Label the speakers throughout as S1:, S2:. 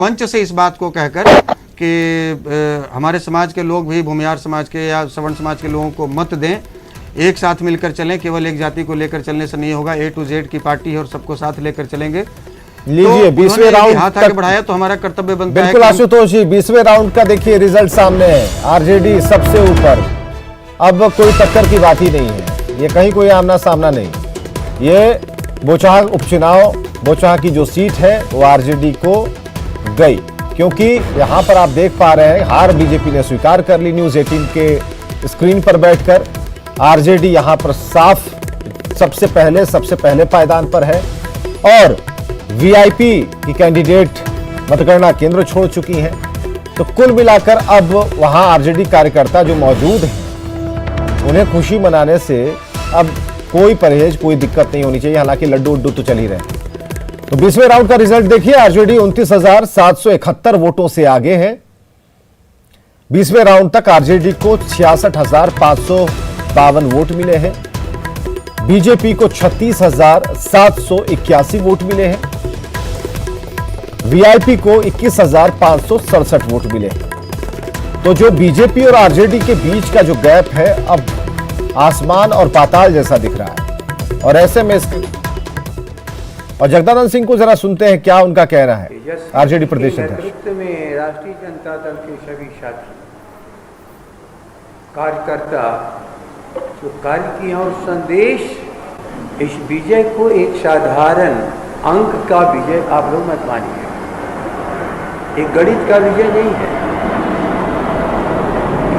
S1: मंच से इस बात को कहकर कि हमारे समाज के लोग भी भूमिहार समाज के या सवर्ण समाज के लोगों को मत दें, एक साथ मिलकर चलें, केवल एक जाति को लेकर चलने से नहीं होगा, A to Z की पार्टी है और सबको साथ लेकर चलेंगे।
S2: लीजिए 20वें राउंड
S1: हाथ आगे बढ़ाया तो हमारा कर्तव्य बनता है।
S2: बिल्कुल आशुतोष जी, 20वें राउंड का देखिए रिजल्ट सामने है, आरजेडी सबसे ऊपर, अब कोई टक्कर की बात ही नहीं है, ये कहीं कोई आमना सामना नहीं। ये बोचाह उपचुनाव, बोचाह की जो सीट है वो आरजेडी को गई, क्योंकि यहां पर आप देख पा रहे हैं हार बीजेपी ने स्वीकार कर ली। न्यूज 18 के स्क्रीन पर बैठकर आरजेडी यहां पर साफ सबसे पहले पायदान पर है और वीआईपी की कैंडिडेट मतगणना केंद्र छोड़ चुकी हैं। तो कुल मिलाकर अब वहां आरजेडी कार्यकर्ता जो मौजूद हैं उन्हें खुशी मनाने से अब कोई परहेज, कोई दिक्कत नहीं होनी चाहिए। हालांकि लड्डू उड्डू तो चल ही रहे हैं। तो 20वें राउंड का रिजल्ट देखिए, आरजेडी 29,771 वोटों से आगे है। 20वें राउंड तक आरजेडी को 66,552 वोट मिले हैं, बीजेपी को 36,781 वोट मिले हैं, वीआईपी को 21,567 वोट मिले हैं। तो जो बीजेपी और आरजेडी के बीच का जो गैप है अब आसमान और पाताल जैसा दिख रहा है। और ऐसे में और जगदानंद सिंह को जरा सुनते हैं क्या उनका कहना है। आरजेडी प्रदेश अध्यक्ष
S3: नेतृत्व में राष्ट्रीय जनता दल के सभी साथी कार्यकर्ता जो कार्य किए और संदेश, इस विजय को एक साधारण अंक का विजय आप लोग मत मानिए, एक गणित का विजय नहीं है,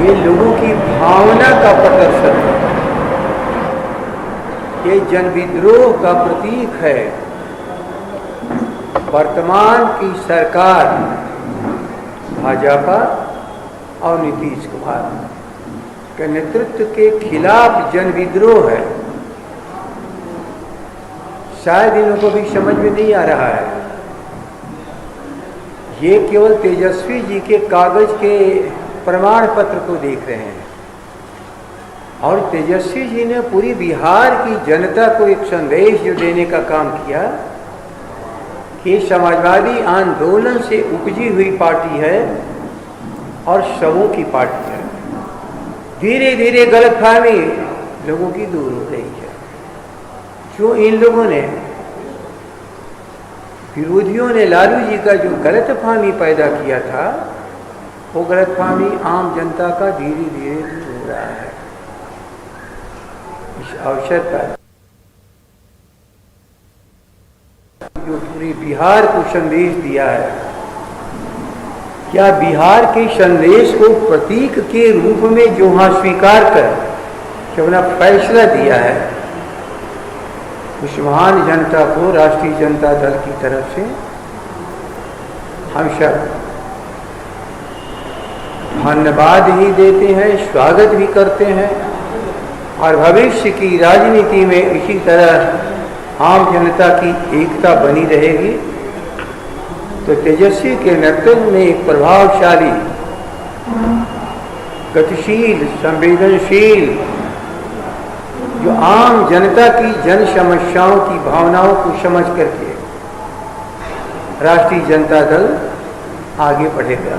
S3: ये लोगों की भावना का प्रदर्शन है, ये जन विद्रोह का प्रतीक है। वर्तमान की सरकार भाजपा और नीतीश कुमार के नेतृत्व के खिलाफ जन विद्रोह है। शायद इन लोगों को भी समझ में नहीं आ रहा है, ये केवल तेजस्वी जी के कागज के प्रमाण पत्र को देख रहे हैं और तेजस्वी जी ने पूरी बिहार की जनता को एक संदेश जो देने का काम किया कि समाजवादी आंदोलन से उपजी हुई पार्टी है और सबों की पार्टी है। धीरे धीरे गलतफहमी लोगों की दूर हो रही है। जो इन लोगों ने, विरोधियों ने लालू जी का जो गलतफहमी पैदा किया था, वो गलतफहमी आम जनता का धीरे धीरे दूर हो रहा है। इस अवसर पर जो पूरे बिहार को संदेश दिया है, क्या बिहार के संदेश को प्रतीक के रूप में जो वहां स्वीकार कर जो अपना फैसला दिया है, उस महान जनता को राष्ट्रीय जनता दल की तरफ से हम सब धन्यवाद ही देते हैं, स्वागत भी करते हैं और भविष्य की राजनीति में इसी तरह आम जनता की एकता बनी रहेगी। तो तेजस्वी के नेतृत्व में एक प्रभावशाली, गतिशील, संवेदनशील, जो आम जनता की जन समस्याओं की भावनाओं को समझ करके राष्ट्रीय जनता दल आगे बढ़ेगा।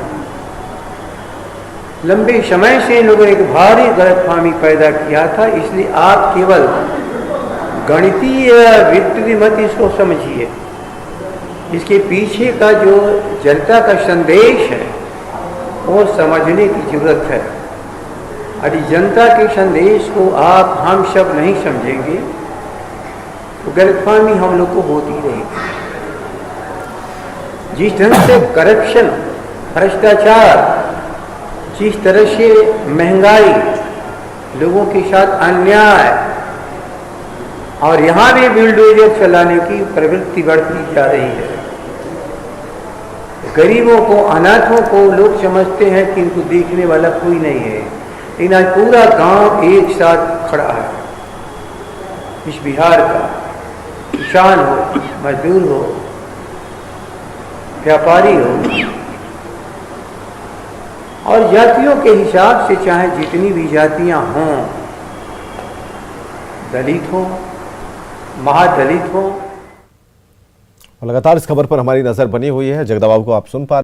S3: लंबे समय से इन लोगों ने एक भारी गलतफहमी पैदा किया था, इसलिए आप केवल गणितीय विक्ट्री मत इसको समझिए, इसके पीछे का जो जनता का संदेश है वो समझने की जरूरत है। यदि जनता के संदेश को आप हम सब नहीं समझेंगे तो गलतफहमी हम लोग को होती रहेगी। जिस ढंग से करप्शन, भ्रष्टाचार, जिस तरह से महंगाई, लोगों के साथ अन्याय और यहाँ भी बुलडोजर चलाने की प्रवृत्ति बढ़ती जा रही है। गरीबों को, अनाथों को लोग समझते हैं कि इनको देखने वाला कोई नहीं है, लेकिन आज पूरा गांव एक साथ खड़ा है। इस बिहार का किसान हो, मजदूर हो, व्यापारी हो और जातियों के हिसाब से चाहे जितनी भी जातियां हों, दलित हो, महादलित हो,
S2: लगातार इस खबर पर हमारी नजर बनी हुई है। जगदम्बा को आप सुन पा